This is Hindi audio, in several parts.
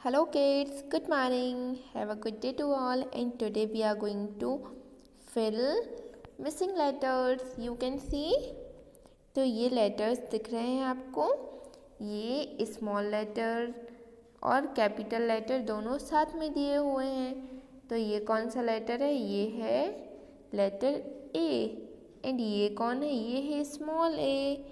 Hello kids, good morning. Have a good day to all and today we are going to fill missing letters. You can see तो ये लेटर्स दिख रहे हैं आपको। ये स्मॉल लेटर और कैपिटल लेटर दोनों साथ में दिए हुए हैं। तो ये कौन सा लेटर है? ये है लेटर ए। एंड ये कौन है? ये है small A.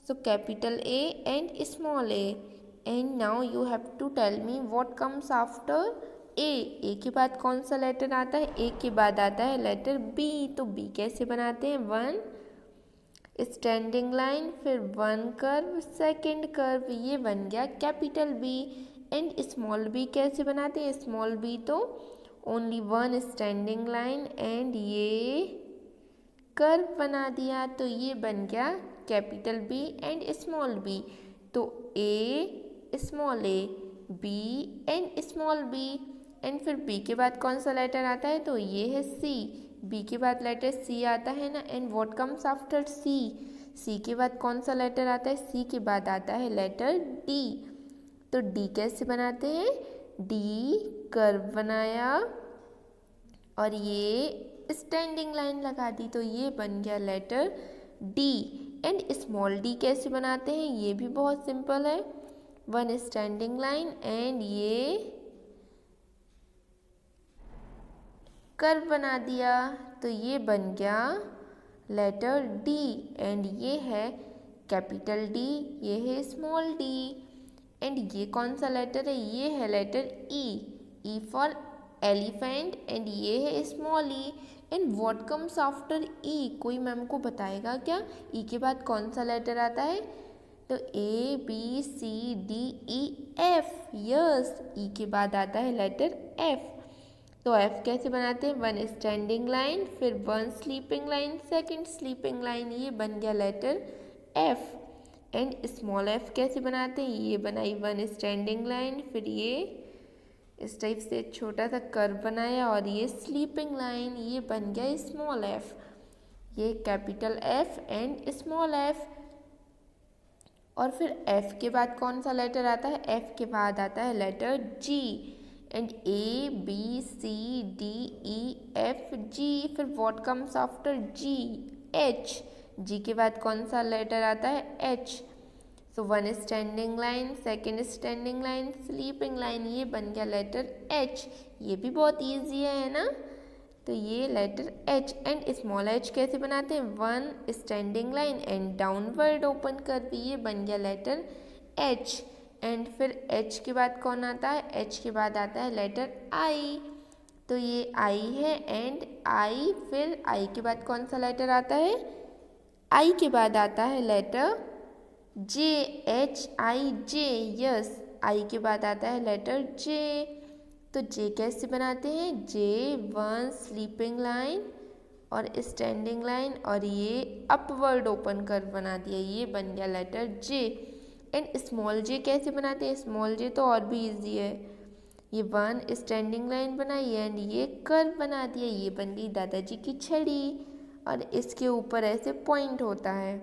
So capital A and small A. And now you have to tell me what comes after A. A के बाद कौन सा लेटर आता है? ए के बाद आता है लेटर बी। तो बी कैसे बनाते हैं? वन स्टैंडिंग लाइन, फिर वन कर्व, सेकंड कर्व, ये बन गया capital B. And small B कैसे बनाते हैं? स्मॉल बी तो only one standing line and ये कर्व बना दिया। तो ये बन गया capital B and small B. तो A small A, B and small B. And फिर बी के बाद कौन सा लेटर आता है? तो ये है सी। बी के बाद लेटर सी आता है ना। एंड व्हाट कम्स आफ्टर सी? सी के बाद कौन सा लेटर आता है? सी के बाद आता है लेटर डी। तो डी कैसे बनाते हैं? डी कर्व बनाया और ये स्टैंडिंग लाइन लगा दी। तो ये बन गया letter D. And small D कैसे बनाते हैं? ये भी बहुत सिंपल है। वन स्टैंडिंग लाइन एंड ये कर्व बना दिया। तो ये बन गया लेटर डी। एंड ये है कैपिटल डी, ये है स्मॉल डी। एंड ये कौन सा लेटर है? ये है letter E. E for elephant and ये है small E. And what comes after E? कोई मैम को बताएगा क्या? ई के बाद कौन सा लेटर आता है? तो A B C D E F. Yes, E के बाद आता है लेटर एफ। तो एफ कैसे बनाते हैं? वन स्टैंडिंग लाइन, फिर one sleeping line, second sleeping line, ये बन गया letter F. And small F कैसे बनाते हैं? ये बनाई वन स्टैंडिंग लाइन, फिर ये इस टाइप से छोटा सा कर्व बनाया और ये स्लीपिंग लाइन, ये बन गया स्मॉल एफ। ये capital F and small F. और फिर एफ के बाद कौन सा लेटर आता है? एफ के बाद आता है letter G. And A B C D E F G. फिर what comes after G? H. G के बाद कौन सा लेटर आता है? H. So one standing line, second standing line, sleeping line, ये बन गया लेटर एच। ये भी बहुत ईजी है ना। तो ये letter H. And small H कैसे बनाते हैं? One standing line and downward open कर, ये बन गया लेटर एच। एंड फिर एच के बाद कौन आता है? एच के बाद आता है लेटर आई। तो ये आई है एंड आई। फिर आई के बाद कौन सा लेटर आता है? आई के बाद आता है letter J, H I J. Yes, I के बाद आता है लेटर जे। तो जे कैसे बनाते हैं? जे वन स्लीपिंग लाइन और स्टैंडिंग लाइन और ये अपवर्ड ओपन कर्व बना दिया, ये बन गया letter J. And small J कैसे बनाते हैं? स्मॉल जे तो और भी इजी है। ये वन स्टैंडिंग लाइन बनाई एंड ये कर्व बना दिया, ये बन गई दादाजी की छड़ी। और इसके ऊपर ऐसे पॉइंट होता है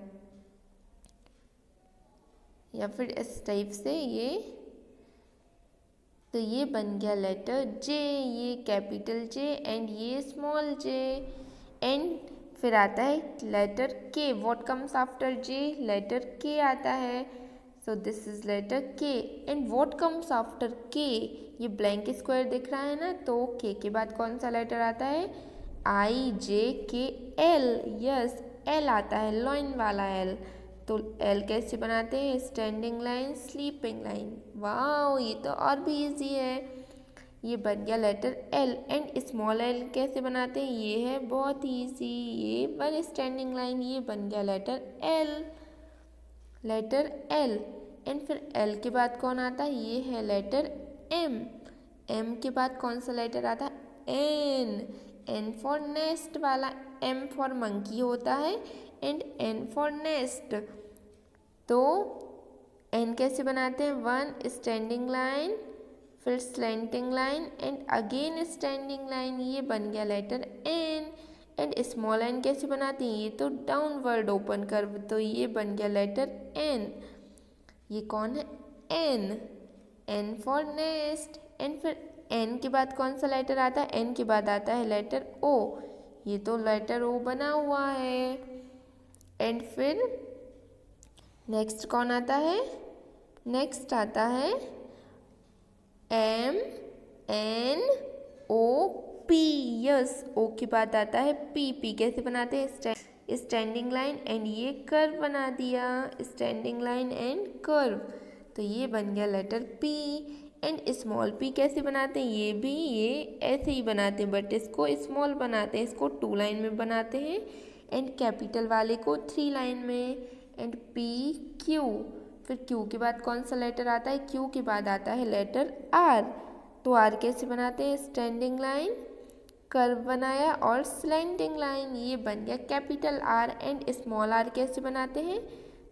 या फिर इस टाइप से ये। तो ये बन गया लेटर जे, ये कैपिटल जे एंड ये स्मॉल जे। एंड फिर आता है letter K. What comes after J? Letter K आता है। So this is letter K. And what comes after K? ये ब्लैंक स्क्वायर दिख रहा है ना। तो के के बाद कौन सा लेटर आता है? आई जे के एल। यस, एल आता है, लाइन वाला एल। तो एल कैसे बनाते हैं? Standing line, sleeping line. Wow, ये तो और भी इजी है। ये बन गया letter L. And small L कैसे बनाते हैं? ये है बहुत इजी। ये वन स्टैंडिंग लाइन, ये बन गया letter L, letter L. And फिर एल के बाद कौन आता है? ये है लेटर एम। एम के बाद कौन सा लेटर आता है? एन। एन फॉर नेस्ट वाला, एम फॉर मंकी होता है एंड एन फॉर नेस्ट। तो एन कैसे बनाते हैं? वन स्टैंडिंग लाइन, फिर slanting line and again standing line, ये बन गया letter N. And small N कैसे बनाते हैं? ये तो डाउनवर्ड ओपन कर्व, तो ये बन गया लेटर एन। ये कौन है? N. N for nest. And फिर N के बाद कौन सा लेटर आता है? N के बाद आता है लेटर O। ये तो लेटर O बना हुआ है। एंड फिर नेक्स्ट कौन आता है? नेक्स्ट आता है MNOP। यस, O के बाद आता है P। P कैसे बनाते हैं? स्टैंडिंग लाइन एंड ये कर्व बना दिया, स्टैंडिंग लाइन एंड कर्व। तो ये बन गया letter P। And small p कैसे बनाते हैं? ये ऐसे ही बनाते हैं, बट इसको स्मॉल बनाते हैं, इसको 2 लाइन में बनाते हैं एंड कैपिटल वाले को 3 लाइन में। एंड P Q, फिर Q के बाद कौन सा लेटर आता है? Q के बाद आता है लेटर R। तो R कैसे बनाते हैं? स्टैंडिंग लाइन, कर्व बनाया और स्लैंटिंग लाइन, ये बन गया capital R। And small r कैसे बनाते हैं?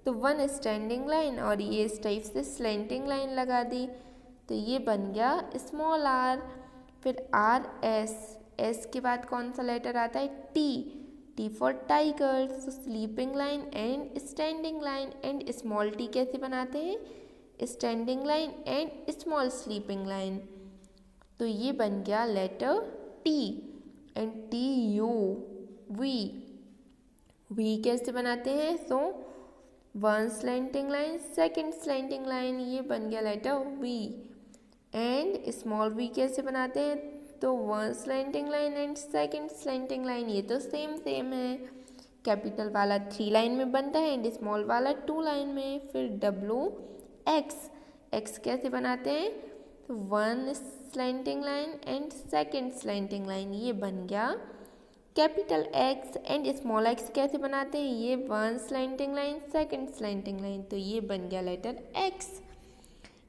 तो 1 स्टैंडिंग लाइन और ये इस टाइप से स्लैंटिंग लाइन लगा दी, तो ये बन गया स्मॉल r। फिर R S, S के बाद कौन सा लेटर आता है? T। T for tiger, so sleeping line and standing line. And small t कैसे बनाते हैं? Standing line and small sleeping line. तो ये बन गया letter T। And TU V, V कैसे बनाते हैं? So 1 slanting line, 2nd slanting line, ये बन गया letter V। And small v कैसे बनाते हैं? तो 1 slanting line and 2nd slanting line, ये तो सेम है। कैपिटल वाला 3 लाइन में बनता है एंड स्मॉल वाला 2 लाइन में। फिर W X, X कैसे बनाते हैं? तो 1 slanting line and 2nd slanting line, ये बन गया capital X। And small x कैसे बनाते हैं? ये 1 slanting line, 2nd slanting line, तो ये बन गया लेटर X।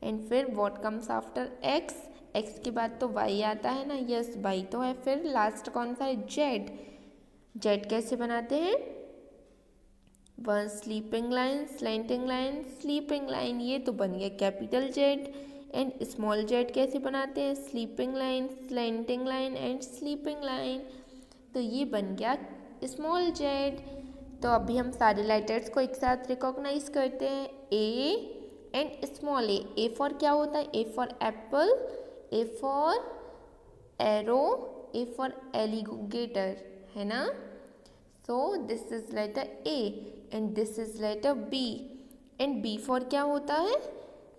एंड फिर what comes after X? X के बाद तो Y आता है ना? यस, Y तो है। फिर लास्ट कौन सा है? Z। Z कैसे बनाते हैं? 1 sleeping line, slanting line, sleeping line, ये तो बन गया capital Z। And small z कैसे बनाते हैं? Sleeping line, slanting line and sleeping line, तो ये बन गया स्मॉल z। तो अभी हम सारे लेटर्स को एक साथ रिकॉग्नाइज करते हैं। A and small a for क्या होता है? A for apple, A for arrow, A for alligator, है ना? So this is letter A and this is letter B। And B for क्या होता है?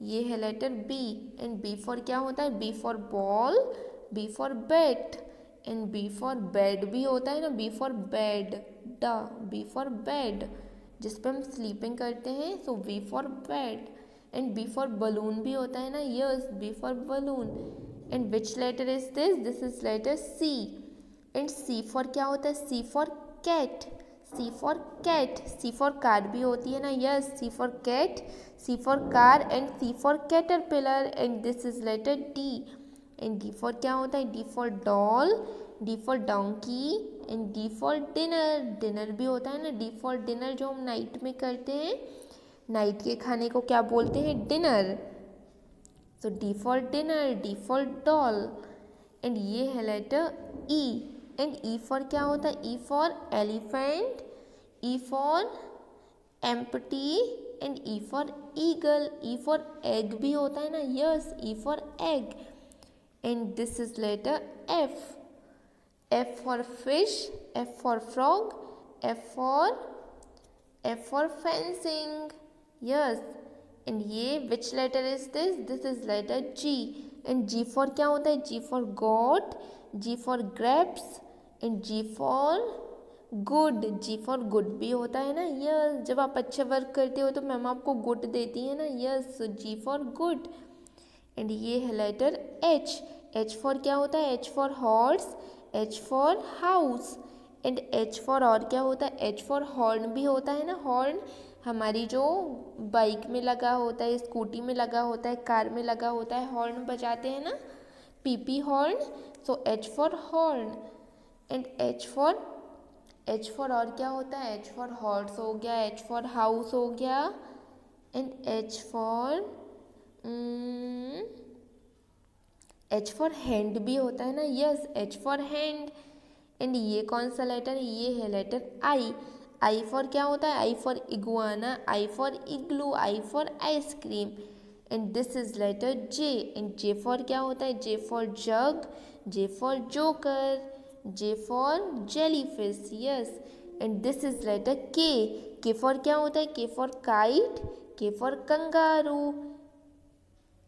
ये है letter B। And B for क्या होता है? B for ball, B for bat, and B for bed भी होता है ना? B for bed, B for bed, जिस पे हम स्लीपिंग करते हैं, so B for bed. And B for balloon भी होता है ना? Yes, B for balloon. And which letter is this? This is letter C। And C for क्या होता है? C for cat, C for cat, C for car भी होती है ना? Yes, C for cat, C for car and C for caterpillar. And this is letter D। And D for क्या होता है? D for doll, D for donkey and D for dinner, dinner भी होता है ना? D फॉर डिनर, जो हम नाइट में करते हैं, नाइट के खाने को क्या बोलते हैं? Dinner. So D for dinner, D for doll. And ये है letter E। And E for क्या होता है? E for elephant, E for empty and E for eagle, E for egg भी होता है ना? Yes, E for egg. And this is letter F। F for fish, F for frog, F for fencing, yes. And ये which letter is this? This is letter G। And G for क्या होता है? G for God, G for grapes and G for good, G for good भी होता है ना? यस, जब आप अच्छा वर्क करते हो तो मैम आपको गुड देती है ना? Yes, G for good. And ये है लेटर H। H फॉर क्या होता है? H for horse, H for house and H for और क्या होता है? H फॉर हॉर्न भी होता है ना? हॉर्न हमारी जो बाइक में लगा होता है, स्कूटी में लगा होता है, कार में लगा होता है, हॉर्न बजाते हैं ना, PP horn. So H for horn. And H for और क्या होता है? H फॉर हॉर्स हो गया, H फॉर हाउस हो गया एंड H फॉर हैंड भी होता है ना? Yes, H for hand. And ये कौन सा लेटर है? ये है लेटर I। I फॉर क्या होता है? I for iguana, I for igloo, I for ice cream and this is letter J and J for क्या होता है, J for jug, J for joker, J for jellyfish, yes. And this is letter K for क्या होता है, K for kite, K for kangaroo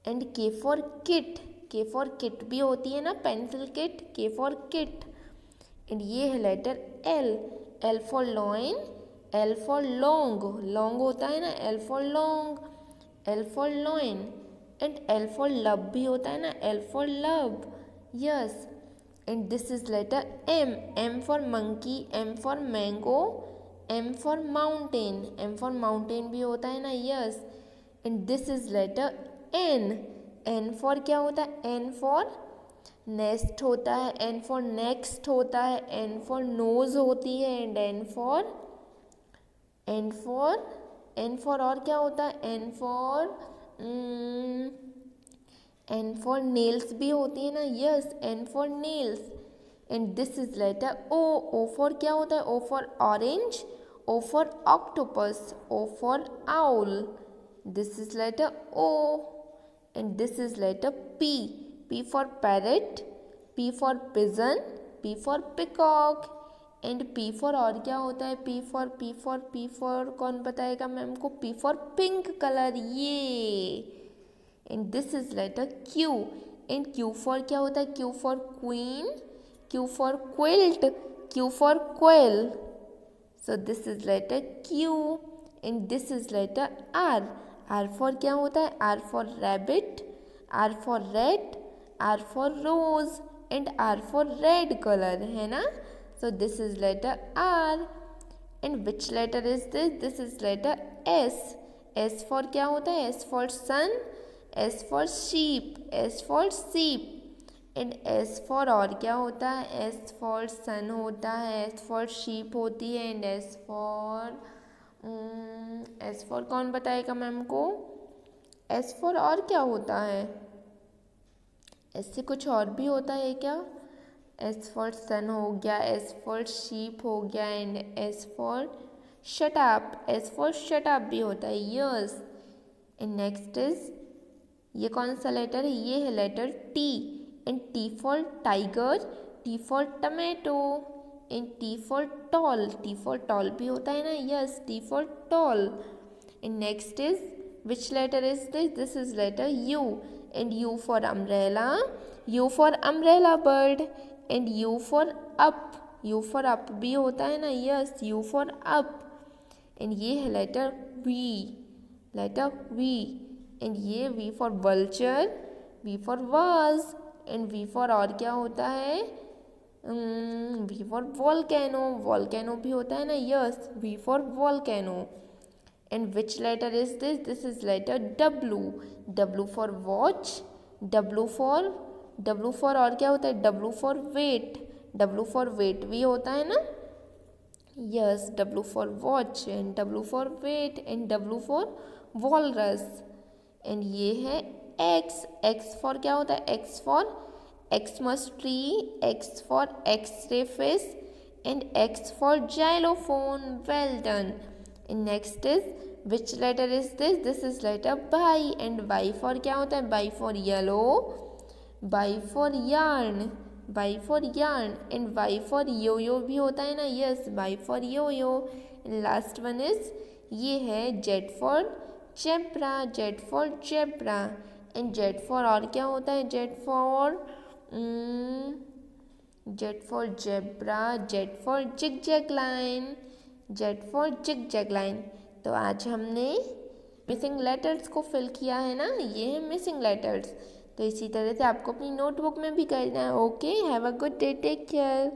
and K for kit, K for kit भी होती है ना pencil kit, K for kit. And ये है letter L, L for lion, L for long, long होता है ना, L for long, L for lion and L for love भी होता है ना, L for love, yes. And this is letter M, M for monkey, M for mango, M for mountain, M for mountain भी होता है ना, yes. And this is letter N, N for क्या होता है, एन फॉर नेस्ट होता है, एन फॉर नेक्स्ट होता है, एन फॉर नोज होती है एंड एन फॉर और क्या होता है, एन फॉर नेल्स भी होती है ना, yes, N for nails. And this is letter O, O for क्या होता है, O for orange, O for octopus, O for owl, this is letter O. And this is letter P, P for parrot, P for pigeon, P for peacock and P for और क्या होता है, P for कौन बताएगा मैम को, P for पिंक कलर, ये। And this is letter Q and Q for क्या होता है, Q for queen, Q for quilt, Q for quail, so this is letter Q and this is letter R, R for क्या होता है, R for rabbit, R for red, R for rose and R for red color, है ना। So this is letter R and which letter is this? This is letter S. S for क्या होता है, S for sun, S for sheep, S for sheep and S for और क्या होता है, S for sun होता है, S for sheep होती है and S for कौन बताएगा मैम को, S for और क्या होता है, ऐसे कुछ और भी होता है क्या, एस फॉर सन हो गया, एस फॉर शीप हो गया and S for shut up, S for shut up भी होता है, यस। एंड नेक्स्ट इज ये कौन सा लेटर है, ये है letter T and T for tiger, T for tomato and T for tall भी होता है ना, yes, T for tall. And next is which letter is this? This is letter U and U for umbrella, U for umbrella bird and U for up, U for up भी होता है ना, yes, U for up and ये है letter V and ये V for vulture, V for vase and V for और क्या होता है, V for volcano भी होता है ना, yes, V for volcano। And which letter is this? This is letter W, W for watch, W for और क्या होता है, W for weight भी होता है ना, yes, W for watch and W for weight and W for walrus and ये है X for क्या होता है, X for Xmas tree, X for X-ray fish and X for xylophone, well done। And next is which letter is this? This is letter Y and Y for क्या होता है, Y for yellow, Y for yarn and Y for yo-yo भी होता है ना, yes, Y for yo-yo and last one is ये है Z for zebra and Z for और क्या होता है, Z for zebra, Z for zigzag line। तो आज हमने मिसिंग लेटर्स को फिल किया है ना, ये है मिसिंग लेटर्स। तो इसी तरह से आपको अपनी नोटबुक में भी करना है। Okay, have a good day, take care.